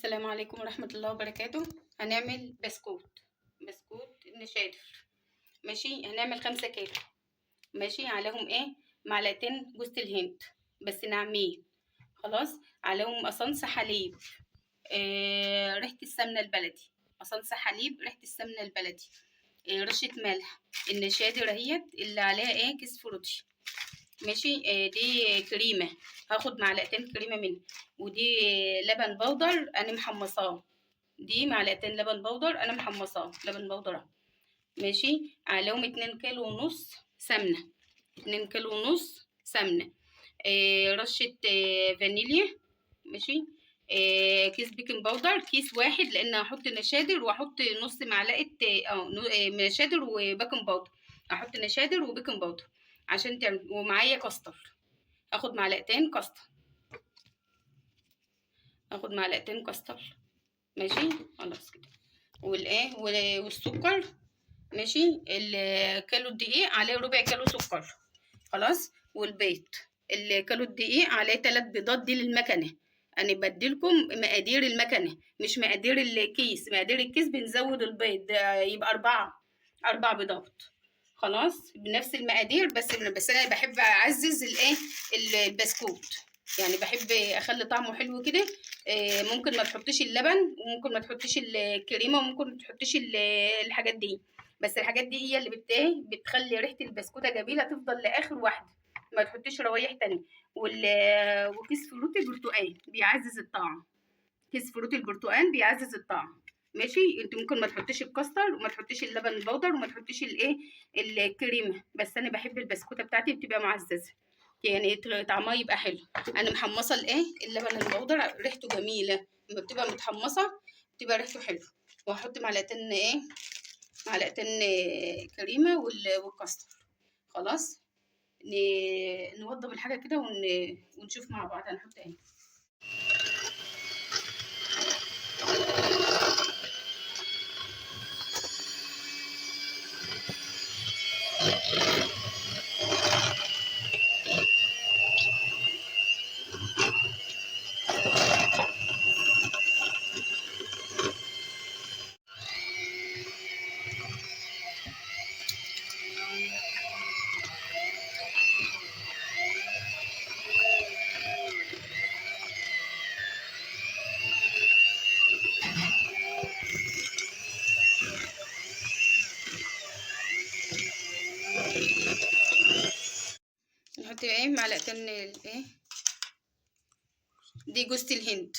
السلام عليكم ورحمة الله وبركاته. هنعمل بسكوت نشادر. ماشي، هنعمل 5 كيلو. ماشي، عليهم معلقتين جوز الهند بس ناعمين. خلاص، عليهم قصنص حليب، ريحة السمنة البلدي، قصنص حليب ريحة السمنة البلدي، رشة ملح. النشادر اهيت اللي عليها كيس فروتي. ماشي، دي كريمة، هاخد معلقتين كريمة منها. ودي لبن بودر انا محمصاه، دي معلقتين لبن بودر انا محمصاه، لبن بودر اهو. ماشي، عليهم 2 كيلو ونص سمنة، 2 كيلو ونص سمنة. رشة فانيليا. ماشي، كيس بيكنج باودر، كيس واحد لان هحط نشادر واحط نص معلقة نشادر وبيكنج باودر، احط نشادر وبيكنج باودر عشان تعمل. ومعايا كاستر، اخد معلقتين كاستر، اخد معلقتين كاستر. ماشي، خلاص كده. والسكر. ماشي، الكيلو الدقيق عليه ربع كيلو سكر. خلاص، والبيض، الكيلو الدقيق عليه 3 بيضات، دي للمكنه. انا بديلكم مقادير المكنه مش مقادير الكيس. مقادير الكيس بنزود البيض، يبقى 4 بيضات. خلاص، بنفس المقادير، بس انا بحب اعزز البسكوت، يعني بحب اخلي طعمه حلو كده. ممكن ما تحطيش اللبن، وممكن ما تحطيش الكريمه، وممكن ما تحطيش الحاجات دي. بس الحاجات دي هي اللي بتخلي ريحه البسكوته جميله، تفضل لاخر واحده، ما تحطيش روايح تانية. وكيس فروت البرتقال بيعزز الطعم، كيس فروت البرتقال بيعزز الطعم. ماشي، انت ممكن ما تحطيش الكاستر، وما تحطيش اللبن البودر، وما تحطيش الكريمه، بس انا بحب البسكوته بتاعتي بتبقى معززه، يعني طعمها يبقى حلو. انا محمصه اللبن البودر ريحته جميله، لما بتبقى متحمصه بتبقى ريحته حلوه. وهحط معلقتين كريمه والكاستر. خلاص، نوضب الحاجه كده ونشوف مع بعض هنحط ايه. نحط معلقتين دي جوز الهند.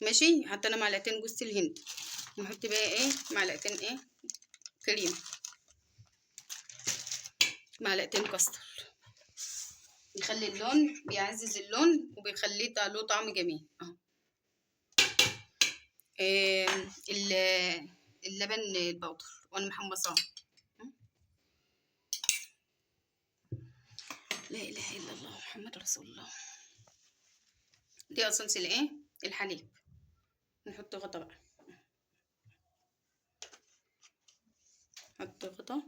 ماشي، حطينا معلقتين جوز الهند. نحط بقى معلقتين كريمه، معلقتين كاستر، يخلي اللون، بيعزز اللون وبيخليه له طعم جميل اهو. اللبن البودر وانا محمصاه. لا اله الا الله محمد رسول الله. دي اسانس الحليب. نحط غطا بقى، نحط غطا،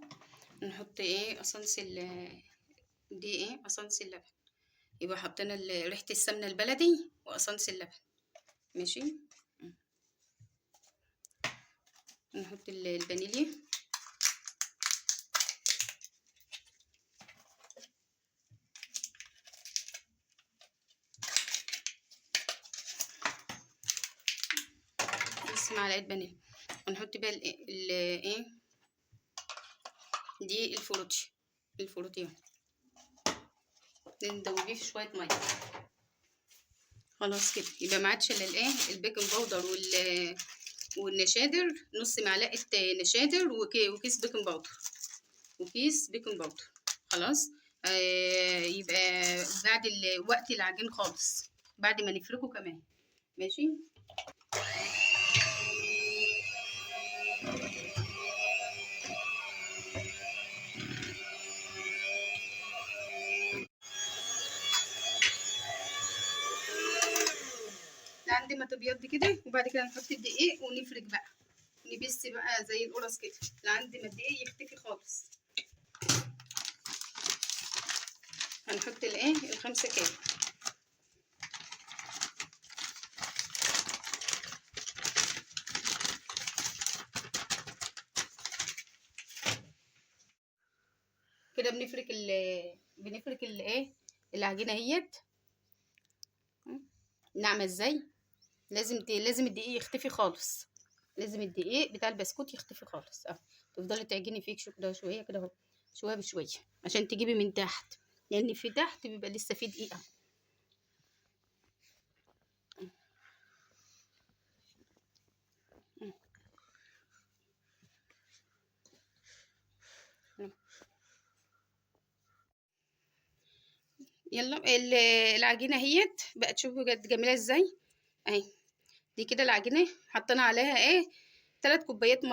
نحط اسانس دي اسانس اللبن. يبقى حطينا ريحه السمنه البلدي واسانس اللبن. ماشي، نحط الفانيليا. نص معلقه فانيليا. ونحط بقى دي الفروتي ندوبيه في شويه ميه. خلاص كده، يبقى ما عادش الا البيكنج باودر والنشادر، نص معلقه نشادر وكيس بيكنج باودر، خلاص. يبقى بعد وقت العجين خالص، بعد ما نفركه كمان. ماشي، لحد ما تبيض كده، وبعد كده نحط الدقيق ونفرك بقى، نبس بقى زي القرص كده لحد ما الدقيق يختفي خالص. هنحط ال5 كيلو. كده بنفرك ايه العجينه اهيت. ناعمه ازاي؟ لازم الدقيق يختفي خالص، لازم الدقيق بتاع البسكوت يختفي خالص. تفضلي تعجني فيك شو كده شويه كده اهو، شويه بشويه عشان تجيبي من تحت، لان في تحت بيبقى لسه في دقيقه. يلا العجينه اهيت بقت، شوفوا بجد جميله ازاي اهي. دي كده العجينه حطينا عليها ايه 3 كوبايات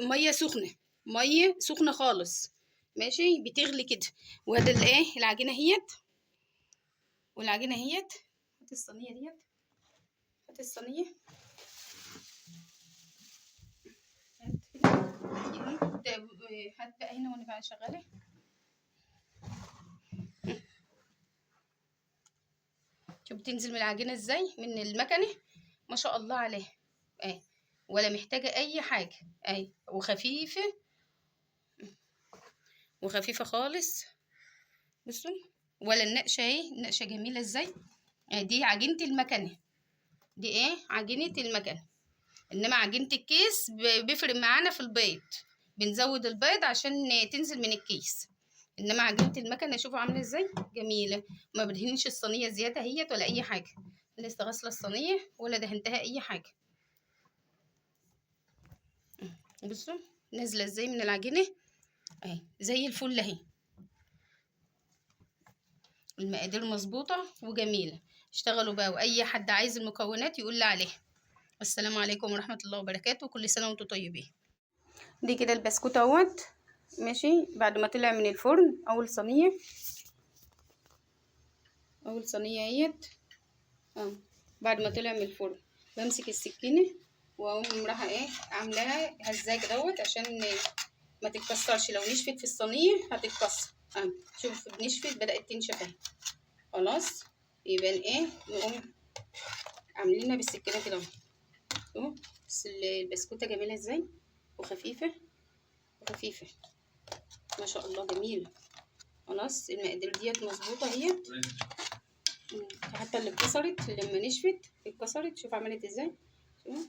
ميه سخنه، ميه سخنه خالص ماشي بتغلي كده. وادي الايه العجينه اهيت، والعجينه اهيت. هات الصينيه ديت، هات الصينيه، هات بقى هنا وانا بقى شغاله. شوف بتنزل من العجينه ازاي من المكنه، ما شاء الله عليها اهي، ولا محتاجه اي حاجه اهي، وخفيفه وخفيفه خالص. بصوا ولا النقشه اهي، النقشه جميله ازاي. دي عجينه المكنه، دي ايه عجينه المكنه. انما عجينه الكيس بيفرق معانا في البيض، بنزود البيض عشان تنزل من الكيس. انما عجينه المكنه شوفوا عامله ازاي جميله، ما بدهنش الصينيه زياده هيت ولا اي حاجه، لسه غاسله الصينيه ولا دهنتها اي حاجه. بصوا نازله ازاي من العجينه اهي زي الفل اهي، المقادير مظبوطه وجميله. اشتغلوا بقى، واي حد عايز المكونات يقول لي عليها. والسلام عليكم ورحمه الله وبركاته، كل سنه وانتم طيبين. دي كده البسكوت اهوت ماشي بعد ما طلع من الفرن. اول صينيه اهيت بعد ما طلع من الفرن بمسك السكينه واقوم رايحه ايه عاملاها هزاك دوت عشان ما تتكسرش. لو نشفت في الصينيه هتتكسر. شوف نشفت بدات تنشف اهي خلاص. يبقى ايه نقوم عاملينها بالسكينه كده اهو. بس البسكوته جميله ازاي وخفيفه وخفيفه ما شاء الله جميله. خلاص المقادير ديت مظبوطه اهي. حتى اللي اتكسرت لما نشفت اتكسرت، شوف عملت ازاي. شوف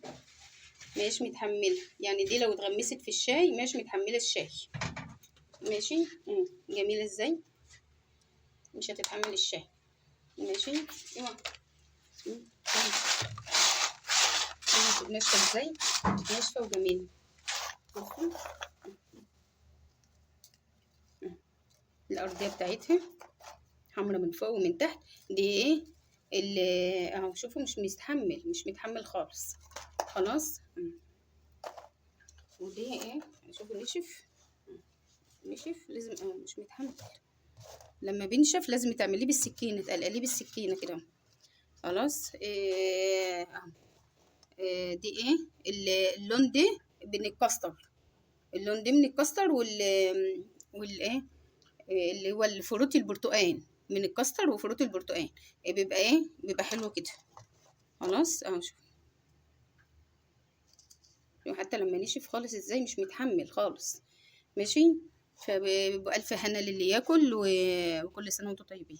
مش متحمله، يعني دي لو اتغمست في الشاي مش متحمله الشاي ماشي. جميله ازاي، مش هتتحمل الشاي ماشي. ايوه ناشفه ازاي، ناشفه وجميله. الارضيه بتاعتها حمرا من فوق ومن تحت. دي ايه اللي اهو شوفوا مش متحمل خالص خلاص. ودي ايه شوفوا نشف لازم مش متحمل. لما بينشف لازم تعمليه بالسكينه، تقلقليه بالسكينه كده خلاص. دي ايه اللون ده من الكاستر، اللون ده من الكاستر والايه اللي هو الفروت البرتقال من الكاستر وفروت البرتقال. بيبقى ايه بيبقى حلو كده خلاص. شوف حتى لما نشف خالص ازاي مش متحمل خالص ماشي. فبألف هنا للي ياكل، وكل سنه وانتم طيبين.